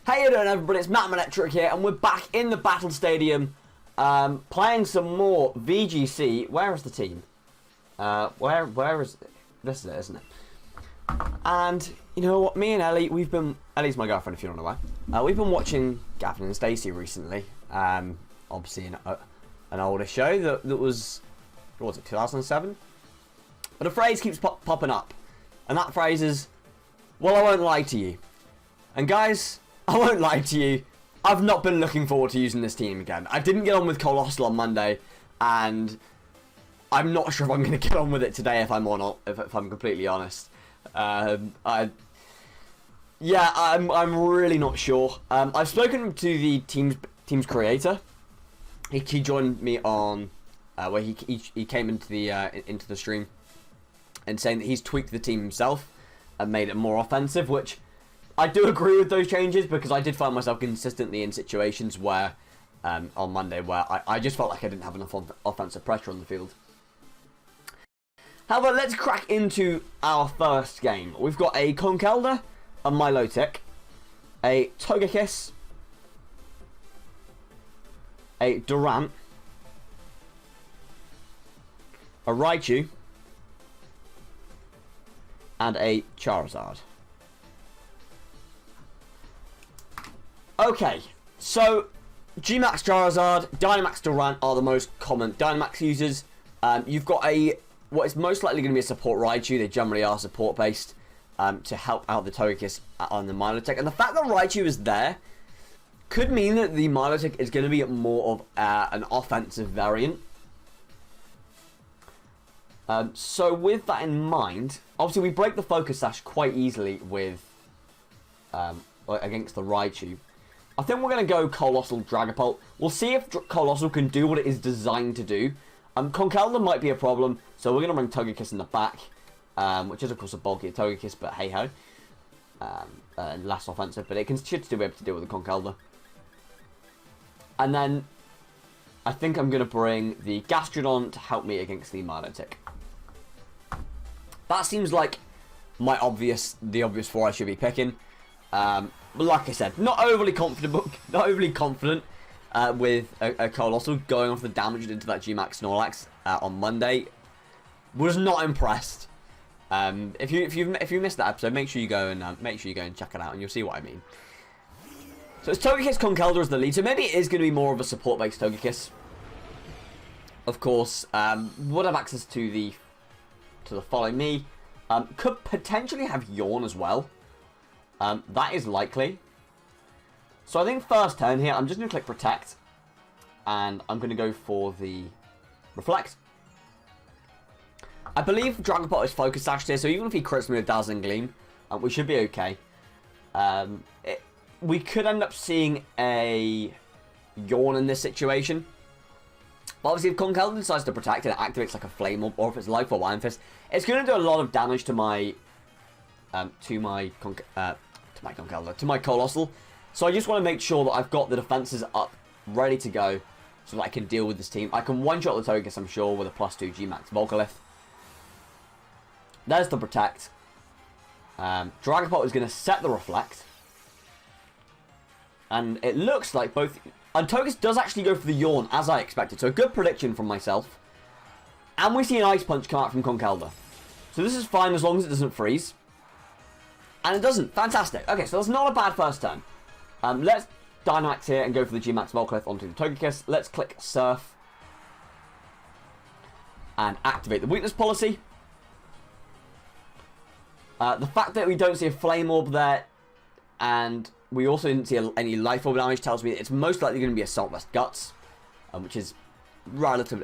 Hey you doing everybody, it's Timid Nature here, and we're back in the Battle Stadium, playing some more VGC. Where is the team? Where is it? This is it, isn't it? And, you know what, me and Ellie, Ellie's my girlfriend if you don't know why. We've been watching Gavin and Stacey recently, obviously an older show that was, what was it, 2007? But a phrase keeps popping up, and that phrase is, well, I won't lie to you. And guys, I won't lie to you, I've not been looking forward to using this team again. I didn't get on with Coalossal on Monday, and I'm not sure if I'm going to get on with it today if I'm completely honest. I'm really not sure. I've spoken to the team's creator. He joined me on where he came into the stream and saying that he's tweaked the team himself and made it more offensive, which I do agree with those changes, because I did find myself consistently in situations where on Monday where I just felt like I didn't have enough offensive pressure on the field. However, let's crack into our first game. We've got a Conkeldurr, a Milotic, a Togekiss, a Durant, a Raichu, and a Charizard. Okay, so Gmax Charizard, Dynamax Durant are the most common Dynamax users. You've got what is most likely going to be a support Raichu. They generally are support based to help out the Togekiss on the Milotic. And the fact that Raichu is there could mean that the Milotic is going to be more of an offensive variant. So with that in mind, obviously we break the Focus Sash quite easily with against the Raichu. I think we're going to go Coalossal Dragapult. We'll see if Coalossal can do what it is designed to do. Conkeldurr might be a problem, so we're going to bring Togekiss in the back, which is of course a bulkier Togekiss, but hey ho. Less offensive, but it should still be able to deal with the Conkeldurr. And then I think I'm going to bring the Gastrodon to help me against the Milotic. That seems like the obvious four I should be picking. But like I said, not overly confident with a Coalossal going off the damage into that Gmax Snorlax on Monday. Was not impressed. If you missed that episode, make sure you go and check it out, and you'll see what I mean. So it's Togekiss Conkeldurr as the lead. So maybe it is going to be more of a support-based Togekiss. Of course, would have access to the Follow Me. Could potentially have Yawn as well. That is likely. So I think first turn here, I'm just going to click Protect. And I'm going to go for the Reflect. I believe Dragapult is Focus Sash here, so even if he crits me with Dazzling Gleam, we should be okay. We could end up seeing a Yawn in this situation. But obviously if Conkeldurr decides to Protect and it activates like a Flame Orb, or if it's Life Orb Iron Fist, it's going to do a lot of damage to my Coalossal. So I just want to make sure that I've got the defenses up, ready to go, so that I can deal with this team. I can one-shot the Togekiss, I'm sure, with a +2 Gmax Volcalith. There's the Protect. Dragapult is going to set the Reflect. And it looks like both... And Togekiss does actually go for the Yawn, as I expected. So a good prediction from myself. And we see an Ice Punch come out from Conkeldurr. So this is fine as long as it doesn't freeze. And it doesn't. Fantastic. Okay, so that's not a bad first turn. Let's Dynamax here and go for the Gmax Volcalith onto the Togekiss. Let's click Surf. And activate the Weakness Policy. The fact that we don't see a Flame Orb there, and we also didn't see any Life Orb damage, tells me it's most likely going to be Assault Vest Guts, which is a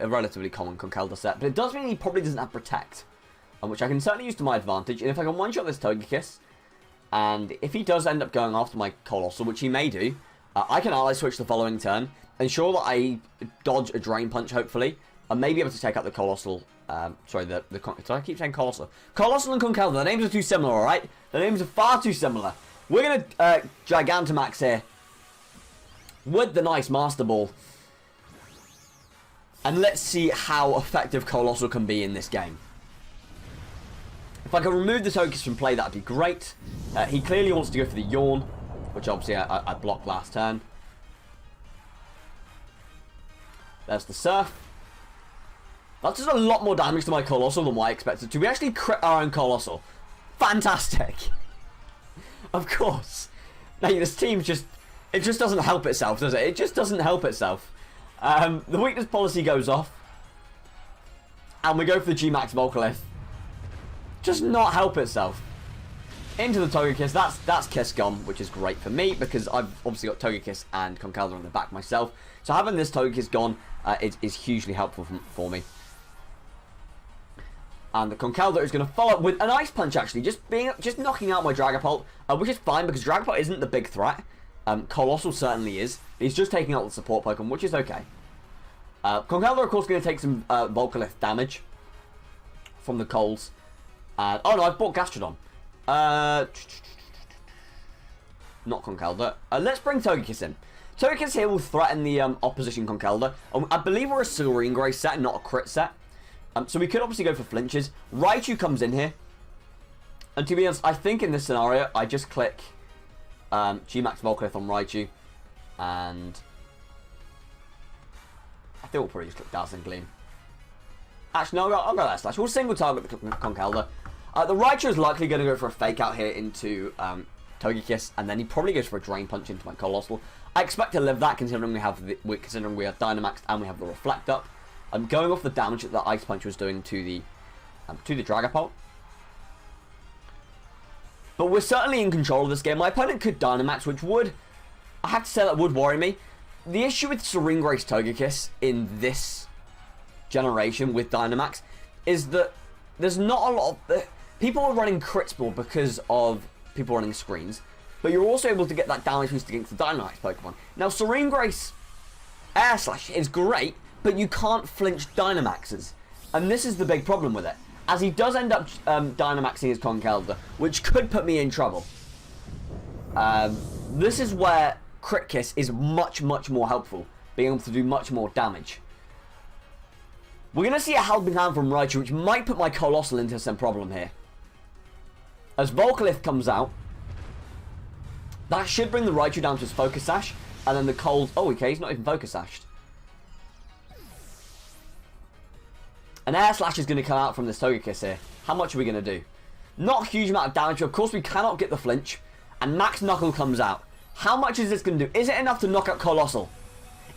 relatively common Conkeldurr set. But it does mean he probably doesn't have Protect, which I can certainly use to my advantage. And if I can one-shot this Togekiss, and if he does end up going after my Coalossal, which he may do, I can Ally Switch the following turn, ensure that I dodge a Drain Punch, hopefully, and maybe able to take out the Coalossal. Sorry, I keep saying Coalossal. Coalossal and Conkeldurr, the names are too similar, alright? The names are far too similar. We're going to Gigantamax here with the nice Master Ball. And let's see how effective Coalossal can be in this game. If I can remove the Togekiss from play, that'd be great. He clearly wants to go for the Yawn. which obviously I blocked last turn. There's the Surf. That does a lot more damage to my Coalossal than what I expected to. We actually crit our own Coalossal. Fantastic. Of course. Now, this team just... It just doesn't help itself, does it? It just doesn't help itself. The weakness policy goes off. And we go for the Gmax Volcalith. Just not help itself. Into the Togekiss. That's Kiss gone, which is great for me, because I've obviously got Togekiss and Conkeldurr on the back myself. So having this Togekiss gone is hugely helpful for me. And the Conkeldurr is going to follow up with an Ice Punch, actually. Just knocking out my Dragapult, which is fine, because Dragapult isn't the big threat. Coalossal certainly is. He's just taking out the support Pokemon, which is okay. Conkeldurr, of course, going to take some Volcalith damage from the Coals. Oh no, I've bought Gastrodon. Not Conkeldurr. Let's bring Togekiss in. Togekiss here will threaten the opposition Conkeldurr. I believe we're a Serene Grace set, not a crit set. So we could obviously go for flinches. Raichu comes in here. And to be honest, I think in this scenario, I just click Gmax Volcalith on Raichu. And I think we'll probably just click Dazzling Gleam. Actually, no, I'll go that slash. We'll single target the Conkeldurr. The Raichu is likely going to go for a fake out here into Togekiss, and then he probably goes for a Drain Punch into my Coalossal. I expect to live that, considering we have Dynamaxed and we have the Reflect up. I'm going off the damage that the Ice Punch was doing to the Dragapult. But we're certainly in control of this game. My opponent could Dynamax, which would, I have to say, that would worry me. The issue with Serene Grace Togekiss in this generation with Dynamax is that there's not a lot of... People are running Crit Spore because of people running screens, but you're also able to get that damage boost against the Dynamax Pokemon. Now, Serene Grace Air Slash is great, but you can't flinch Dynamaxes. And this is the big problem with it, as he does end up Dynamaxing his Conkeldurr, which could put me in trouble. This is where Crit Kiss is much, much more helpful, being able to do much more damage. We're going to see a Helping Hand from Raichu, which might put my Coalossal into some problem here. As Volcalith comes out, that should bring the Raichu down to his Focus Sash, and then the Cold... Oh, okay, he's not even Focus Sashed. An Air Slash is going to come out from this Togekiss here. How much are we going to do? Not a huge amount of damage. Of course, we cannot get the flinch. And Max Knuckle comes out. How much is this going to do? Is it enough to knock out Coalossal?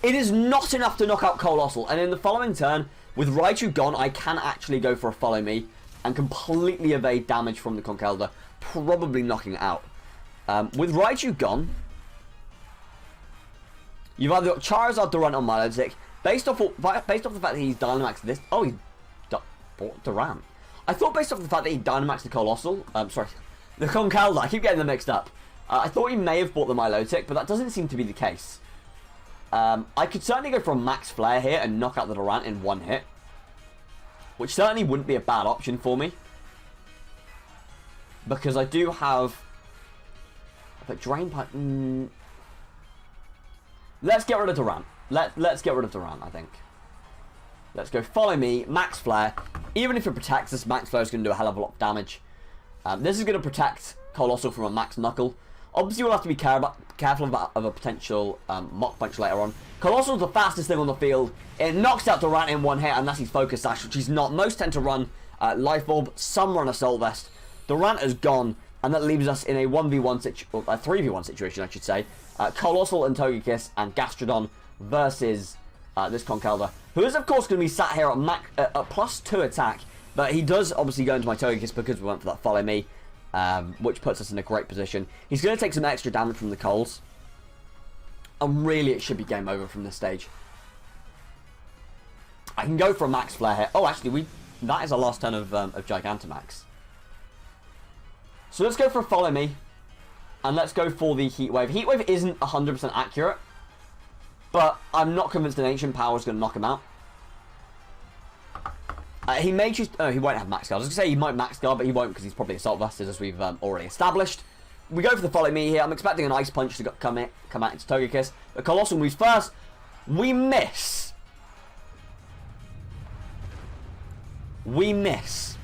It is not enough to knock out Coalossal. And in the following turn, with Raichu gone, I can actually go for a Follow Me and completely evade damage from the Conkeldurr, probably knocking it out. With Raichu gone, you've either got Charizard to run on Milotic. Based off the fact that he's Dynamaxed this... Oh, he bought Durant. I thought based off the fact that he Dynamaxed the Coalossal... sorry, the Conkeldurr. I keep getting them mixed up. I thought he may have bought the Milotic, but that doesn't seem to be the case. I could certainly go for a Max Flare here and knock out the Durant in one hit, which certainly wouldn't be a bad option for me, because I do have... But Drain Punch... Let's get rid of Durant. Let's get rid of Durant, I think. Let's go Follow Me, Max Flare. Even if it protects us, Max Flare is going to do a hell of a lot of damage. This is going to protect Coalossal from a Max Knuckle. Obviously, we'll have to be careful of a potential Mach Punch later on. Coalossal's the fastest thing on the field. It knocks out Durant in one hit, and that's his Focus Sash, which he's not. Most tend to run Life Orb, some run Assault Vest. Durant is gone, and that leaves us in a 1v1 situation, a 3v1 situation, I should say. Coalossal and Togekiss and Gastrodon versus this Conkeldurr, who is, of course, going to be sat here at +2 attack, but he does obviously go into my Togekiss because we went for that Follow Me, which puts us in a great position. He's going to take some extra damage from the Coals, and really it should be game over from this stage. I can go for a Max Flare here. Oh, actually, that is our last turn of Gigantamax. So let's go for a Follow Me, and let's go for the Heat Wave. Heat Wave isn't 100% accurate, but I'm not convinced an Ancient Power is going to knock him out. He may choose... Oh, he won't have Max Guard. I was going to say he might Max Guard, but he won't because he's probably Assault Vested, as we've already established. We go for the Follow Me here. I'm expecting an Ice Punch to come out into Togekiss. The Coalossal moves first. We miss. We miss.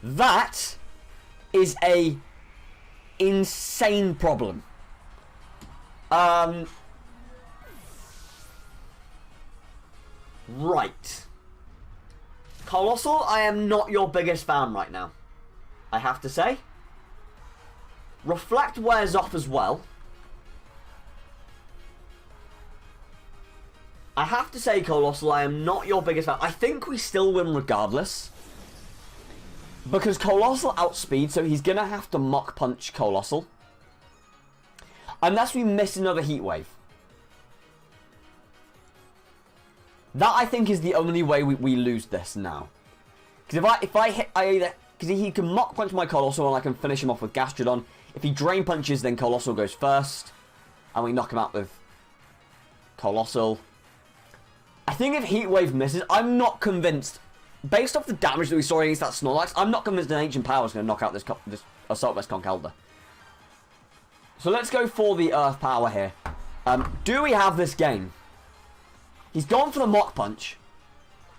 That is a insane problem. Right. Coalossal, I am not your biggest fan right now, I have to say. Reflect wears off as well. I have to say, Coalossal, I am not your biggest fan. I think we still win regardless. Because Coalossal outspeeds, so he's going to have to Mach Punch Coalossal. Unless we miss another Heat Wave. That, I think, is the only way we lose this now. Because if I hit... Because he can Mach Punch my Coalossal and I can finish him off with Gastrodon. If he Drain Punches, then Coalossal goes first. And we knock him out with Coalossal. I think if Heat Wave misses, I'm not convinced... Based off the damage that we saw against that Snorlax, I'm not convinced an Ancient Power is going to knock out this Assault-Vest Conkeldurr. So let's go for the Earth Power here. Do we have this game? He's gone for the Mach Punch.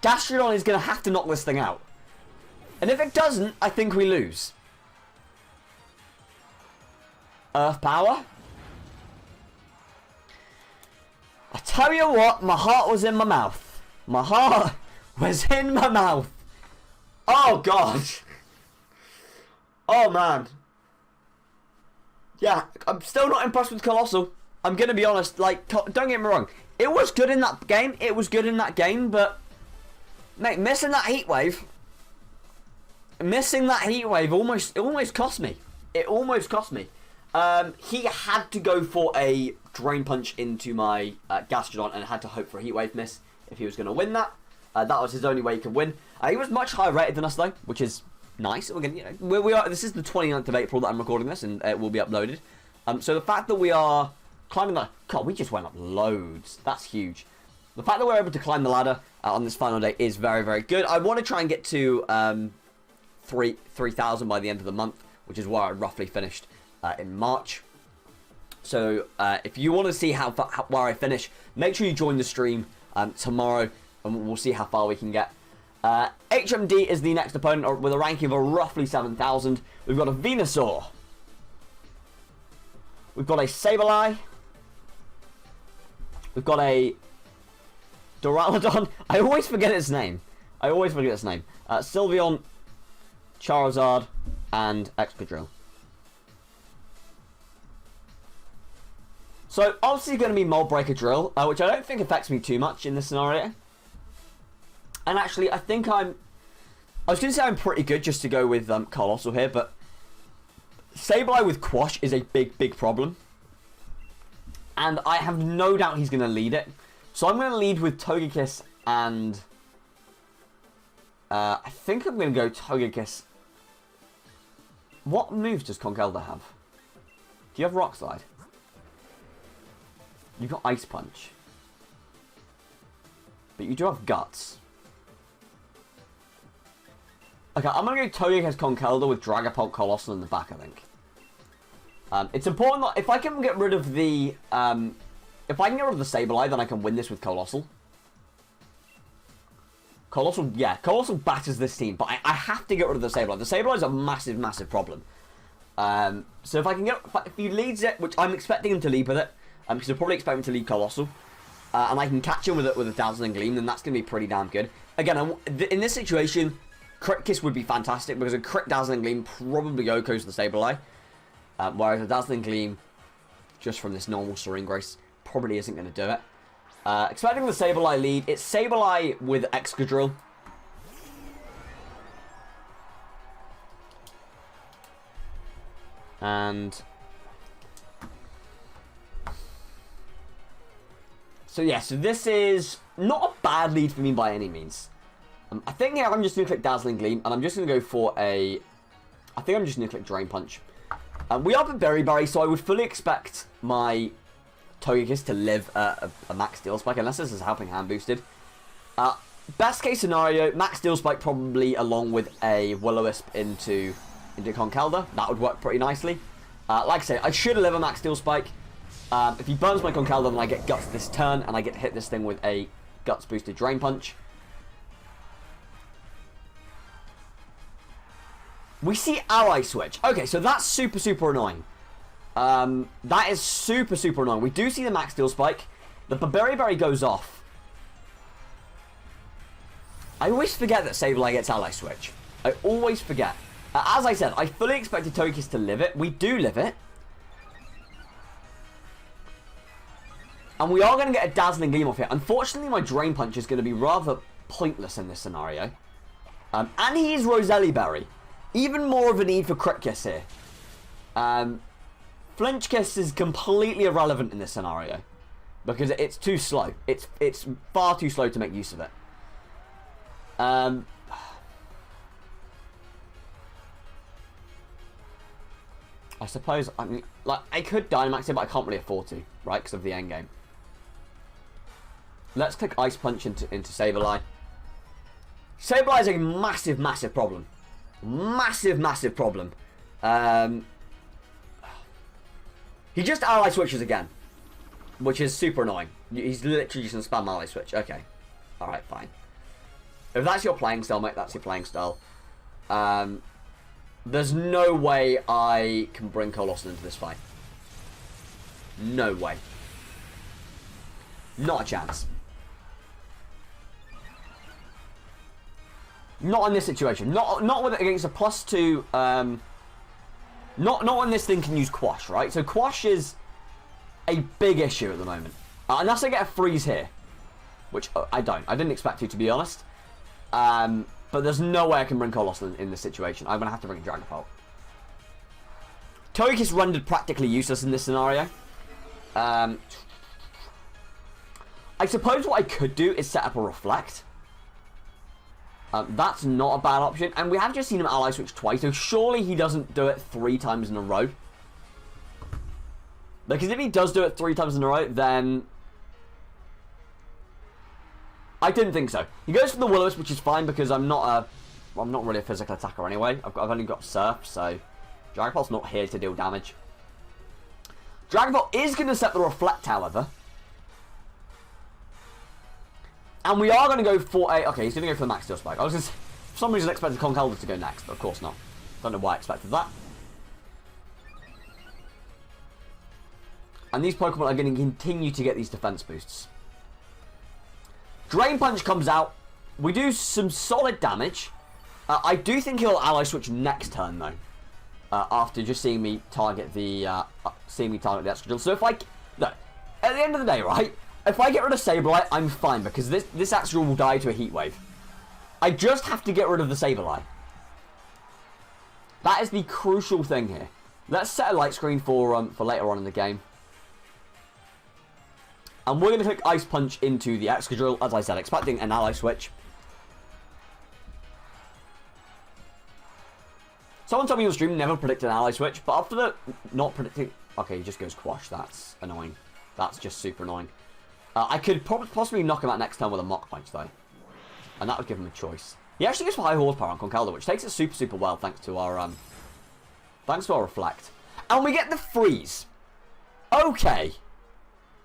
Gastrodon is going to have to knock this thing out. And if it doesn't, I think we lose. Earth Power. I tell you what, my heart was in my mouth. My heart was in my mouth. Oh, God. Oh, man. Yeah, I'm still not impressed with Coalossal. I'm going to be honest. Like, don't get me wrong. It was good in that game. It was good in that game, but... Mate, missing that Heat Wave... Missing that Heat Wave it almost cost me. It almost cost me. He had to go for a Drain Punch into my Gastrodon and had to hope for a Heat Wave miss if he was going to win that. That was his only way he could win. He was much higher rated than us though, which is nice. We're gonna, we are. This is the 29th of April that I'm recording this, and it will be uploaded. So the fact that we are climbing that, God, we just went up loads. That's huge. The fact that we're able to climb the ladder on this final day is very, very good. I want to try and get to 3,000 by the end of the month, which is where I roughly finished in March. So if you want to see where I finish, make sure you join the stream tomorrow, and we'll see how far we can get. HMD is the next opponent with a ranking of roughly 7,000. We've got a Venusaur. We've got a Sableye. We've got a Duraludon. I always forget its name. Sylveon, Charizard, and Excadrill. So, obviously going to be Mold Breaker Drill, which I don't think affects me too much in this scenario. And actually, I think I was going to say I'm pretty good just to go with Coalossal here, but Sableye with Quash is a big, big problem. And I have no doubt he's going to lead it. So I'm going to lead with Togekiss and... I think I'm going to go Togekiss. What moves does Conkeldurr have? Do you have Rock Slide? You've got Ice Punch. But you do have Guts. Okay, I'm going to go Togekiss Conkeldurr with Dragapult Coalossal in the back, I think. It's important that if I can get rid of the... if I can get rid of the Sableye, then I can win this with Coalossal. Coalossal batters this team, but I have to get rid of the Sableye. The Sableye is a massive, massive problem. So if I can get... If he leads it, which I'm expecting him to lead with it, because he'll probably expect him to lead Coalossal, and I can catch him with a Dazzling Gleam, then that's going to be pretty damn good. Again, in this situation, Crit Kiss would be fantastic, because a Crit Dazzling Gleam probably Yoko's the Sableye, whereas a Dazzling Gleam, just from this normal Serene Grace, probably isn't going to do it. Expecting the Sableye lead, it's Sableye with Excadrill. And... So yeah, so this is not a bad lead for me by any means. I think here I'm just going to click Dazzling Gleam, and I'm just going to go for a... I think I'm just going to click Drain Punch. We are Babiri, so I would fully expect my Togekiss to live a Max Steel Spike, unless this is Helping Hand boosted. Best case scenario, Max Steel Spike probably along with a Will-O-Wisp into Conkeldurr. That would work pretty nicely. Like I say, I should live a Max Steel Spike. If he burns my Conkeldurr, then I get Guts this turn, and I get to hit this thing with a Guts boosted Drain Punch. We see Ally Switch. Okay, so that's super, super annoying. That is super, super annoying. We do see the Max Steel Spike. The Babiri goes off. I always forget that Sableye gets Ally Switch. I always forget. As I said, I fully expected Togekiss to live it. We do live it. And we are going to get a Dazzling Gleam off here. Unfortunately, my Drain Punch is going to be rather pointless in this scenario. And he is Roselli Berry. Even more of a need for Crit Kiss here. Flinch Kiss is completely irrelevant in this scenario. Because it's too slow. It's far too slow to make use of it. I suppose, I mean, like, I could Dynamax it, but I can't really afford to, right? Because of the endgame. Let's click Ice Punch into Sableye. Sableye is a massive, massive problem. Massive, massive problem. He just Ally Switches again. Which is super annoying. He's literally just going to spam Ally Switch. Okay. Alright, fine. If that's your playing style, mate, that's your playing style. There's no way I can bring Coalossal into this fight. No way. Not a chance. Not in this situation. Not with it against a +2. Not when this thing can use Quash, right? So Quash is a big issue at the moment. Unless I get a freeze here. Which I don't. I didn't expect to be honest. But there's no way I can bring Coalossal in this situation. I'm going to have to bring Dragapult. Togekiss rendered practically useless in this scenario. I suppose what I could do is set up a Reflect. That's not a bad option. And we have just seen him Ally Switch twice, so surely he doesn't do it 3 times in a row. Because if he does do it 3 times in a row, then I didn't think so. He goes for the Will-O-Wisp, which is fine because I'm not really a physical attacker anyway. I've only got Surf, so Dragapult's not here to deal damage. Dragapult is going to set the Reflect, however. And we are going to go for a... Okay, he's going to go for the Max Steel Spike. I was just, for some reason, expected Conkeldurr to go next, but of course not. Don't know why I expected that. And these Pokemon are going to continue to get these defense boosts. Drain Punch comes out. We do some solid damage. I do think he'll Ally Switch next turn, though. After just seeing me target the... Excadrill. So if I... No. At the end of the day, right? If I get rid of Sableye, I'm fine. Because this Excadrill will die to a Heat Wave. I just have to get rid of the Sableye. That is the crucial thing here. Let's set a light screen for later on in the game. And we're going to click Ice Punch into the Excadrill, as I said, expecting an Ally Switch. Someone told me on stream never predicted an Ally Switch, but after the not predicting... Okay, he just goes Quash. That's annoying. That's just super annoying. I could possibly knock him out next turn with a Mach Punch, though. And that would give him a choice. He actually goes for High Horsepower on Conkeldurr, which takes it super, super well thanks to our Reflect. And we get the Freeze. Okay.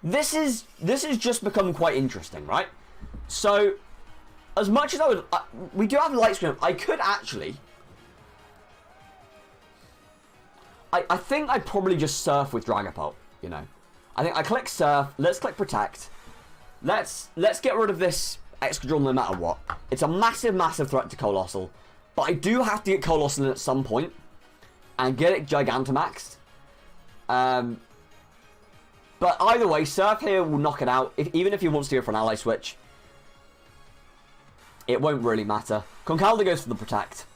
This is just become quite interesting, right? So, as much as I would... we do have a light screen. I could actually... I think I'd probably just Surf with Dragapult, you know. I think I click Surf. Let's click Protect. Let's get rid of this Excadrill no matter what. It's a massive, massive threat to Coalossal. But I do have to get Coalossal in at some point. And get it Gigantamaxed. But either way, Surf here will knock it out. Even if he wants to go for an Ally Switch, it won't really matter. Conkeldurr goes for the Protect.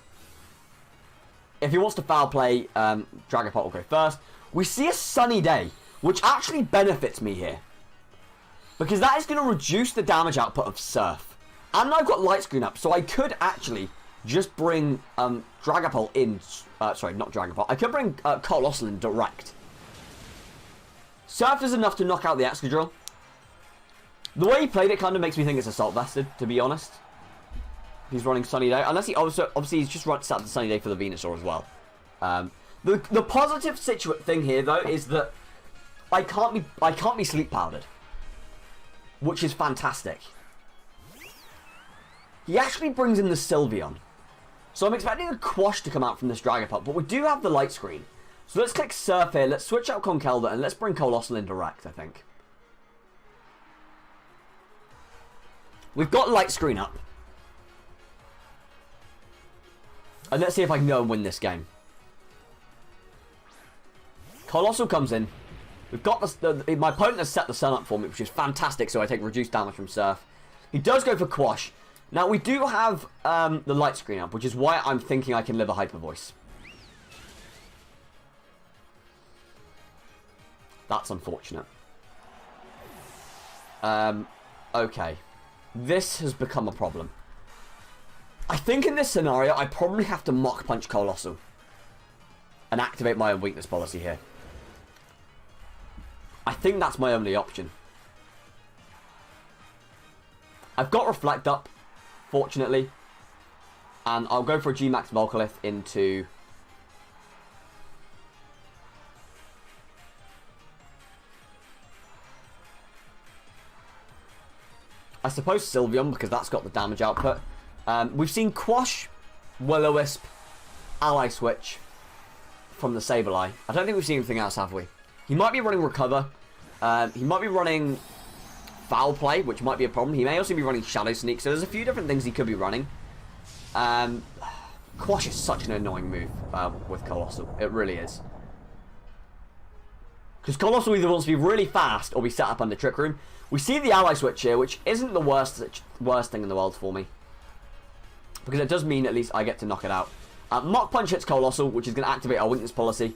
If he wants to foul play, Dragapult will go first. We see a Sunny Day, which actually benefits me here. Because that is going to reduce the damage output of Surf. And I've got Light Screen up, so I could actually just bring Dragapult in... sorry, not Dragapult. I could bring Coalossal in direct. Surf is enough to knock out the Excadrill. The way he played it kind of makes me think it's Assault Vested, to be honest. He's running Sunny Day. Unless he obviously he's just set up the Sunny Day for the Venusaur as well. The positive thing here though is that I can't be sleep powdered. Which is fantastic. He actually brings in the Sylveon. So I'm expecting a Quash to come out from this Dragapult, but we do have the light screen. So let's click Surf here, let's switch out Conkeldurr, and let's bring Coalossal in direct, I think. We've got light screen up. And let's see if I can go and win this game. Coalossal comes in. We've got my opponent has set the sun up for me, which is fantastic, so I take reduced damage from Surf. He does go for Quash. Now, we do have the light screen up, which is why I'm thinking I can live a Hyper Voice. That's unfortunate. Okay. This has become a problem. I think in this scenario, I probably have to Mach Punch Coalossal and activate my own weakness policy here. I think that's my only option. I've got Reflect up, fortunately. And I'll go for a Gmax Volcalith into... I suppose Sylveon, because that's got the damage output. We've seen Quash, Will-O-Wisp, Ally Switch from the Sableye. I don't think we've seen anything else, have we? He might be running Recover. He might be running Foul Play, which might be a problem. He may also be running Shadow Sneak, so there's a few different things he could be running. Quash is such an annoying move with Coalossal. It really is. Because Coalossal either wants to be really fast or be set up under Trick Room. We see the Ally Switch here, which isn't the worst thing in the world for me. Because it does mean at least I get to knock it out. Mach Punch hits Coalossal, which is going to activate our weakness policy.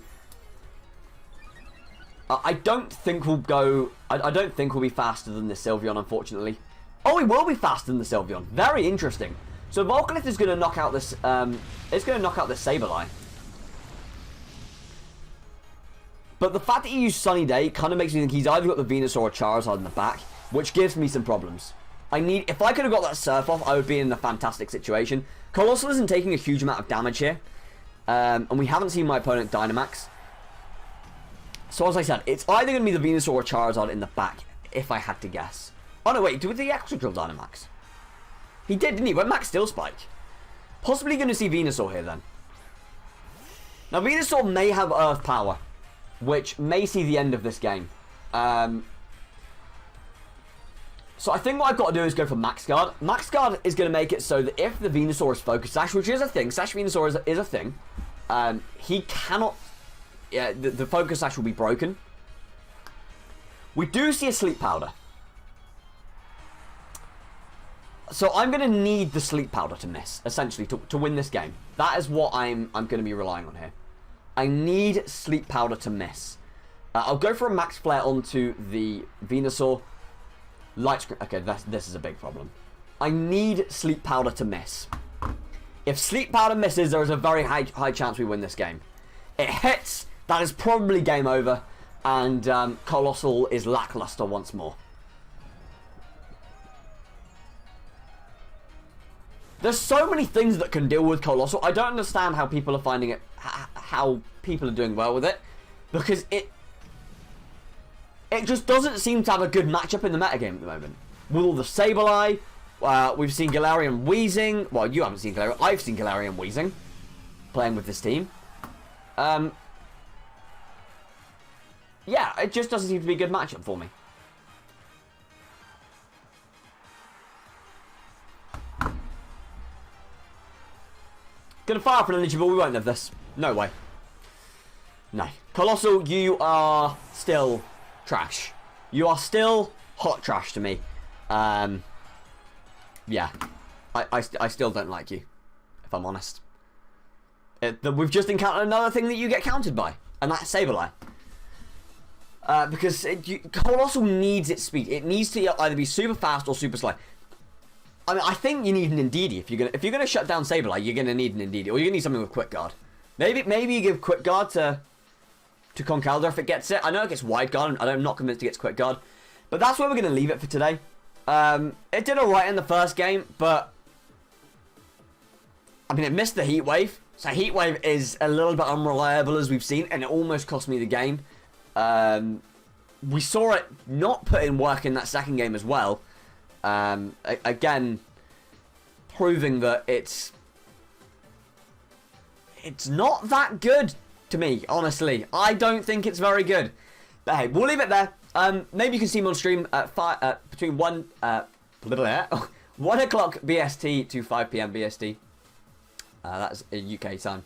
I don't think we'll go... I don't think we'll be faster than the Sylveon, unfortunately. Oh, we will be faster than the Sylveon. Very interesting. So Volcalith is going to knock out this... it's going to knock out this Sableye. But the fact that he used Sunny Day kind of makes me think he's either got the Venusaur or Charizard in the back, which gives me some problems. If I could have got that Surf off, I would be in a fantastic situation. Coalossal isn't taking a huge amount of damage here. And we haven't seen my opponent Dynamax. So as I said, it's either going to be the Venusaur or Charizard in the back, if I had to guess. Oh no, wait, did he actually drill Dynamax? He did, didn't he? Went Max Steel Spike. Possibly going to see Venusaur here then. Now Venusaur may have Earth Power, which may see the end of this game. So I think what I've got to do is go for Max Guard. Max Guard is going to make it so that if the Venusaur is Focus Sash, which is a thing, Sash Venusaur is a thing, he cannot... Yeah, the Focus Sash will be broken. We do see a Sleep Powder. So I'm going to need the Sleep Powder to miss, essentially, to win this game. That is what I'm going to be relying on here. I need Sleep Powder to miss. I'll go for a Max Flare onto the Venusaur. Light Screen. Okay, this is a big problem. I need Sleep Powder to miss. If Sleep Powder misses, there is a very high chance we win this game. It hits, that is probably game over, and Coalossal is lackluster once more. There's so many things that can deal with Coalossal. I don't understand how people are finding it, how people are doing well with it, because it just doesn't seem to have a good matchup in the metagame at the moment. With all the Sableye, we've seen Galarian Weezing. Well, you haven't seen Galarian. I've seen Galarian Weezing playing with this team. Yeah, it just doesn't seem to be a good matchup for me. Gonna fire for an energy ball. We won't live this. No way. No. Coalossal, you are still trash. You are still hot trash to me. Yeah. I still don't like you, if I'm honest. We've just encountered another thing that you get countered by, and that's Sableye. Because Coalossal needs its speed. It needs to either be super fast or super slow. I mean, I think you need an Indeedee if you're gonna shut down Sableye. You're gonna need an Indeedee, or you're gonna need something with Quick Guard. Maybe you give Quick Guard to Conkeldurr if it gets it. I know it gets Wide Guard. I'm not convinced it gets Quick Guard, but that's where we're gonna leave it for today. It did alright in the first game, but I mean, it missed the Heat Wave. So Heat Wave is a little bit unreliable, as we've seen, and it almost cost me the game. We saw it not put in work in that second game as well. Again, proving that it's it's not that good to me, honestly. I don't think it's very good. But hey, we'll leave it there. Maybe you can see me on stream at between 1 o'clock BST to 5 p.m. BST. That's UK time.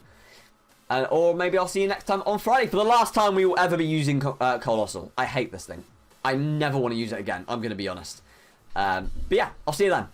Or maybe I'll see you next time on Friday for the last time we will ever be using Coalossal. I hate this thing. I never want to use it again. I'm going to be honest. But yeah, I'll see you then.